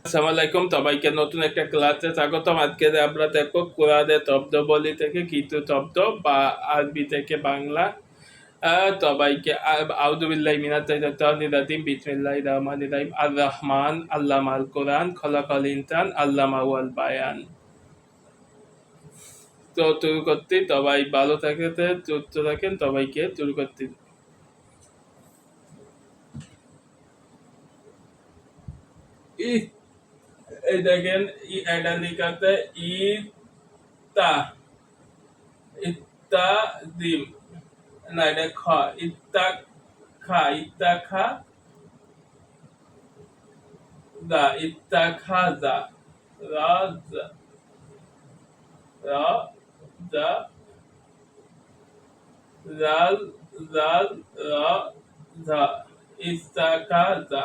আসসালামু আলাইকুম, সবাইকে নতুন একটা ক্লাসে স্বাগতম। আজকে আমরা দেখো কোরআনের শব্দাবলী থেকে কিছু শব্দ বা আরবি থেকে বাংলা। সবাইকে আউযু বিল্লাহি মিনাশ শাইতানির রাজিম, বিসমিল্লাহির রহমানির রহিম। আর রহমান আল্লামাল কোরআন, খলাকাল ইনসান আল্লামাহুল বায়ান। তো শুরু করতে সবাই ভালো থাকেন, সুস্থ থাকেন, সবাইকে শুরু করতে। এই দেখেন এটা লিখাতে ইতা ইত্তা দিম, না এটা খ, ইত্তা খা, ইত্তা খা দা, ইত্তা খা দা, রা দা, রা দা, রাল রাল রা দা, ইত্তা খা দা।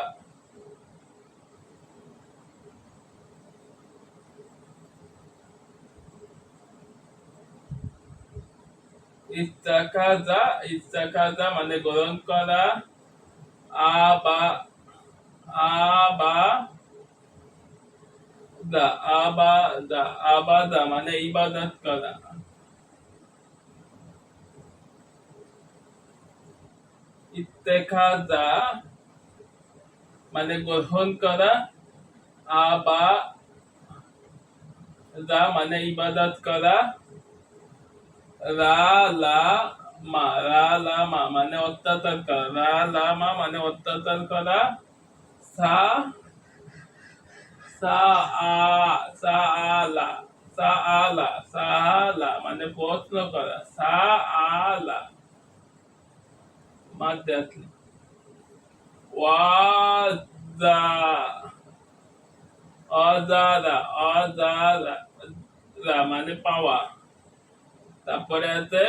ইস্তাকাজা, ইস্তাকাজা মানে গ্রহণ করা। আবা আবা দা, আবাদা, আবাদা মানে ইবাদত করা। ইত্তেখাজা মানে গ্রহণ করা। আবা দা মানে ইবাদত করা। রা লা মা, রা লা মা মানে অত্যাচার করা। রা লা মা মানে অত্যাচার করা। সা সা আ সা আলা, সা আলা, সা আলা মানে প্রশ্ন করা। সা আলা মাধ্যে আসলে। ওয়াজা অজারা, অজারা মানে পাওয়া। তারপরে আছে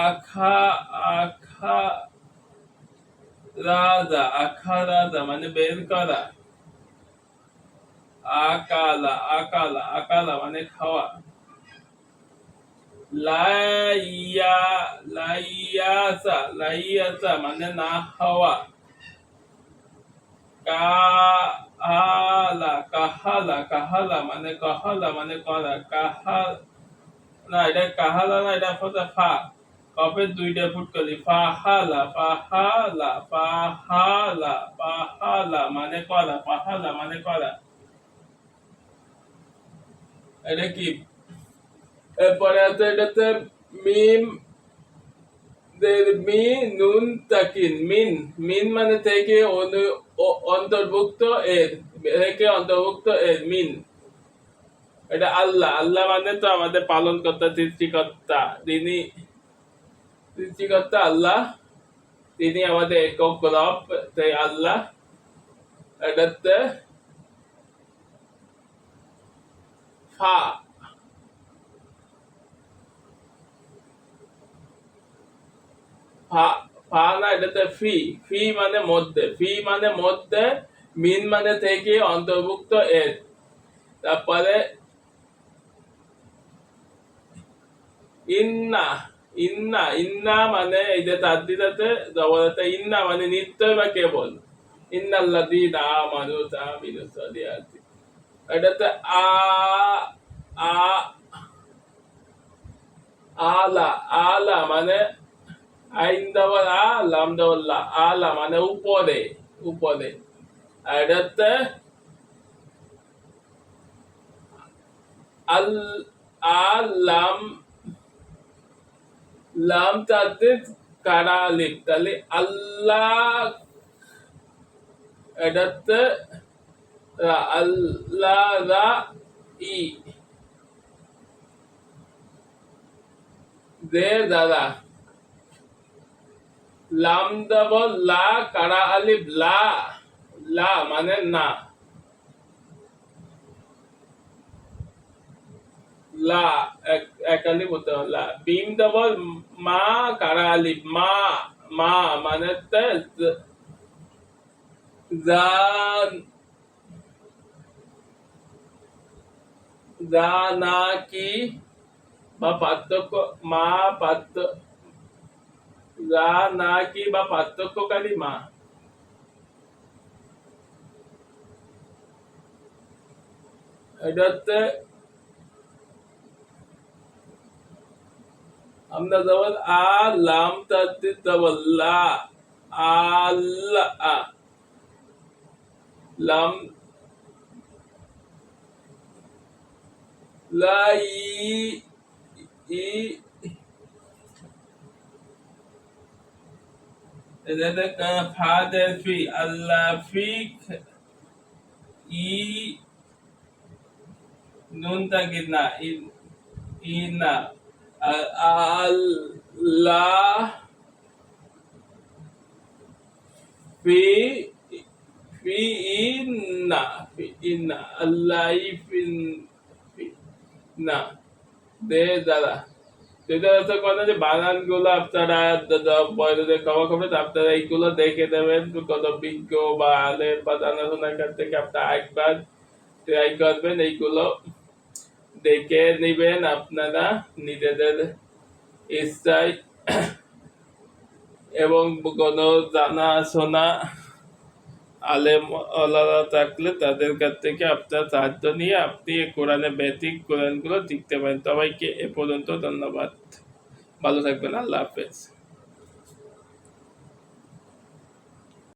আখা, আখা রাজা, আখা রাজা মানে বের করা। আকালা, আকালা, আকালা মানে খাওয়া। লাইয়া, লাইয়াসা, লাইয়াসা মানে না খাওয়া। কাহালা, কাহালা, কাহালা মানে কাহালা মানে করা। কাহা না এটা কাহালা না, এটা হচ্ছে ফা, কপের দুইটা ফুট করি। ফাহালা, ফাহালা, ফাহালা, ফাহালা মানে করা, ফাহালা মানে করা। এটা কি? এরপরে আছে এটাতে মিম মি নুন তাকিন, মিন, মিন মানে থেকে অন্তর্ভুক্ত এর, থেকে অন্তর্ভুক্ত এর, মিন। এটা আল্লাহ, আল্লাহ মানে তো আমাদের পালন কর্তা, সৃষ্টিকর্তা। তিনি সৃষ্টিকর্তা আল্লাহ, তিনি আমাদের একক রব, তাই আল্লাহ। এটাতে ফা, ফা, ফা না এটাতে ফি, ফি মানে মধ্যে, ফি মানে মধ্যে, মিন মানে থেকে অন্তর্ভুক্ত এর। তারপরে ইন্না, ইন্না, ইন্না মানে এই যে তার দিদাতে জবরদস্ত, ইন্না মানে নিশ্চয় বা কেবল। ইন্নাল্লাযীনা আমানু ওয়া সালিহাতি। এটাতে আ আ আলা, আলা মানে আইন দেওয়ার আ, লাম দেওয়ার লা, আলা মানে উপরে, উপরে। এটাতে আল আলাম, লাম তাদের কারা আলিফ, তাহলে আল্লাহ। এটাতে আল্লাহ রা ই দে দাদা। লাম ডাবল লা, কারা আলিফ লা, লা মানে না, লা এক আলিফ হতে হবে লা। বিম ডাবল মা, কারা আলিফ মা, মা মানে জান, জানাকি বা পার্থক্য, মা জানাকি বা পার্থক্যকারী মা। এটা হচ্ছে আমরা যেমন আ লাম তাতে লা আল্লাহ লাম লা ই এটা ফাদের ফি আল্লাহ ফি ই নুন তাকিদ না ই না আল্লাহ ফি ফি ইন্না ফি ইন্না আল্লাহ ফি না দে দ্বারা সেটা হচ্ছে কথা যে বানান গুলো আপনারা বয়দের খাওয়া খাবেন আপনারা এইগুলো দেখে দেবেন কত বিজ্ঞ বা আলেম বা জানাশোনার কাছ থেকে আপনারা একবার ট্রাই করবেন এইগুলো দেখে নিবেন আপনারা নিজেদের ইচ্ছায় এবং কোনো জানাশোনা আলেম ওলারা থাকলে তাদের কাছ থেকে আপনার সাহায্য নিয়ে আপনি কোরআনে বেসিক কোরআনগুলো শিখতে পারেন। সবাইকে এ পর্যন্ত ধন্যবাদ। ভালো থাকবেন। আল্লাহ হাফেজ।